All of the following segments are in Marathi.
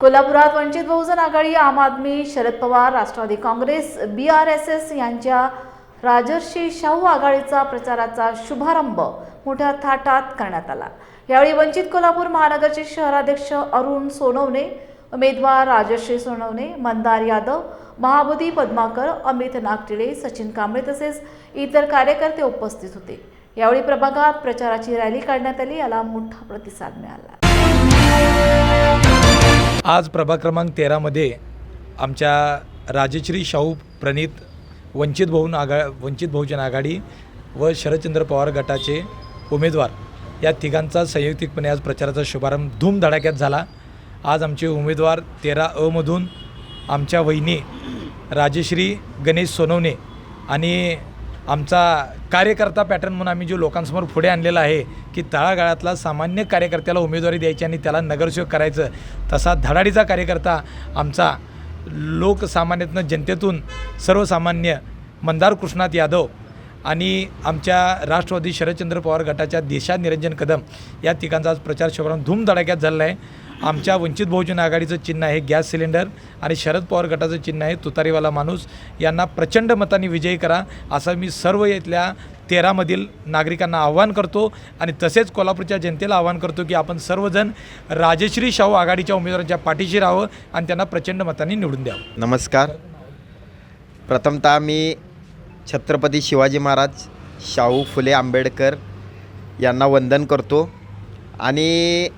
कोल्हापुरात वंचित बहुजन आघाडी, आम आदमी, शरद पवार, राष्ट्रवादी काँग्रेस, BRSS यांच्या राजर्षी शाहू आघाडीचा प्रचाराचा शुभारंभ मोठ्या थाटात करण्यात आला। यावेळी वंचित कोल्हापूर महानगरचे शहराध्यक्ष अरुण सोनवणे, उमेदवार राजश्री सोनवणे, मंदार यादव, महाबोधी पद्माकर, अमित नागटिळे, सचिन कांबळे तसेच इतर कार्यकर्ते उपस्थित होते। यावेळी प्रभागात प्रचाराची रॅली काढण्यात आली, याला मोठा प्रतिसाद मिळाला। आज प्रभाग क्रमांक 13 मध्ये आमच्या राजश्री शाहू प्रणित वंचित बहुजन आघाडी व शरदचंद्र पवार गटाचे उमेदवार या तिघांचा संयुक्तिकपणे आज प्रचाराचा शुभारंभ धूमधडाक्यात झाला। आज आमचे उमेदवार 13 मधून आमच्या वहिनी राजश्री गणेश सोनवणे आणि आमचा कार्यकर्ता पॅटर्न म्हणून आम्ही जो लोकांसमोर पुढे आणलेला आहे की तळागाळातला सामान्य कार्यकर्त्याला उमेदवारी द्यायची आणि त्याला नगरसेवक करायचं, तसा धडाडीचा कार्यकर्ता आमचा लोकसामान्यातून जनतेतून सर्वसामान्य मंदार कृष्णात यादव आणि आमच्या राष्ट्रवादी शरदचंद्र पवार गटाच्या देशात निरंजन कदम या तिघांचा आज प्रचार शुभारंभ धूमधडाक्यात झालेला आहे। आमच्या वंचित बहुजन आघाडीचं चिन्ह आहे गॅस सिलेंडर आणि शरद पवार गटाचं चिन्ह आहे तुतारीवाला माणूस। यांना प्रचंड मतांनी विजयी करा असं मी सर्व इथल्या 13 मधील नागरिकांना आवाहन करतो आणि तसेच कोल्हापूरच्या जनतेला आवाहन करतो की आपण सर्वजण राजश्री शाहू आघाडीच्या उमेदवारांच्या पाठीशी राहावं आणि त्यांना प्रचंड मतांनी निवडून द्यावं। नमस्कार। प्रथमतः मी छत्रपती शिवाजी महाराज, शाहू फुले आंबेडकर यांना वंदन करतो आणि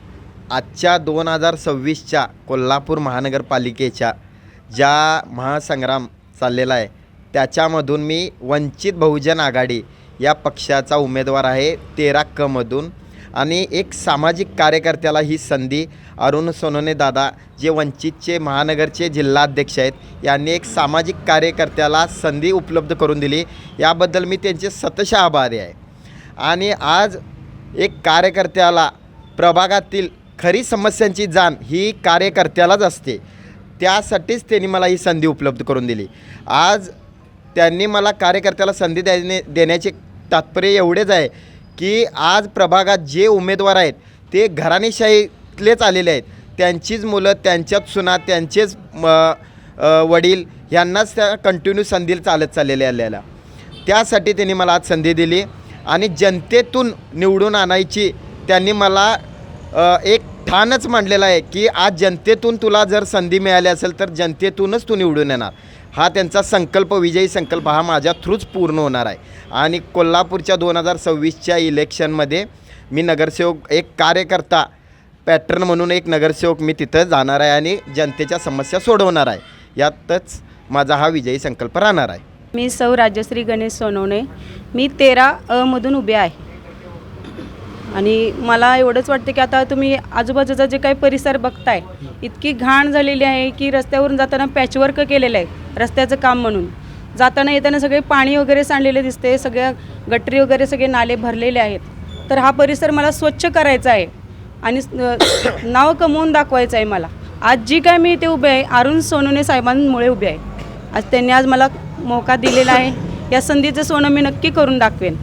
आजच्या 2026च्या कोल्हापूर महानगरपालिकेच्या ज्या महासंग्राम चाललेला आहे त्याच्यामधून मी वंचित बहुजन आघाडी या पक्षाचा उमेदवार आहे 13 मधून आणि एक सामाजिक कार्यकर्त्याला ही संधी अरुण सोनवणे दादा जे वंचितचे महानगरचे जिल्हाध्यक्ष आहेत यांनी एक सामाजिक कार्यकर्त्याला संधी उपलब्ध करून दिली, याबद्दल मी त्यांचे सतत आभारी आहे। आणि आज एक कार्यकर्त्याला प्रभागातील खरी समस्यांची जाण ही कार्यकर्त्यालाच असते, त्यासाठीच त्यांनी मला ही संधी उपलब्ध करून दिली। आज त्यांनी मला कार्यकर्त्याला संधी देण्याचे तात्पर्य एवढेच आहे की आज प्रभागात जे उमेदवार आहेत ते घराणेशाहीतलेच आलेले आहेत, त्यांचीच मुलं, त्यांच्याच सुना, त्यांचेच वडील यांनाच त्या कंटिन्यू संधी चाललेले आलेल्या, त्यासाठी त्यांनी मला आज संधी दिली आणि जनतेतून निवडून आणायची त्यांनी मला एक ठाणच मांडलेला आहे की आज जनतेतून तुला जर संधी मिळाली असेल तर जनतेतूनच तू निवडून येणार, हा त्यांचा संकल्प, विजयी संकल्प हा माझ्या थ्रूच पूर्ण होणार आहे। आणि कोल्हापूरच्या 2026च्या इलेक्शनमध्ये मी नगरसेवक, एक कार्यकर्ता पॅटर्न म्हणून एक नगरसेवक मी तिथं जाणार आहे आणि जनतेच्या समस्या सोडवणार आहे, यातच माझा हा विजयी संकल्प राहणार आहे। मी सौ राजश्री गणेश सोनवणे, मी 13 मधून उभे आहे आणि मला एवढंच वाटतं की आता तुम्ही आजूबाजूचा जे काही परिसर बघताय इतकी घाण झालेली आहे की रस्त्यावरून जाताना पॅचवर्क केलेलं आहे रस्त्याचं काम म्हणून, जाताना येताना सगळे पाणी वगैरे सांडलेले दिसते, सगळ्या गटरी वगैरे सगळे नाले भरलेले आहेत। तर हा परिसर मला स्वच्छ करायचा आहे आणि नाव कमवून दाखवायचं आहे मला। आज जी काय मी इथे उभे आहे अरुण सोनवणे साहेबांमुळे उभे आहे। आज त्यांनी आज मला मौका दिलेला आहे, या संधीचं सोनं मी नक्की करून दाखवेन।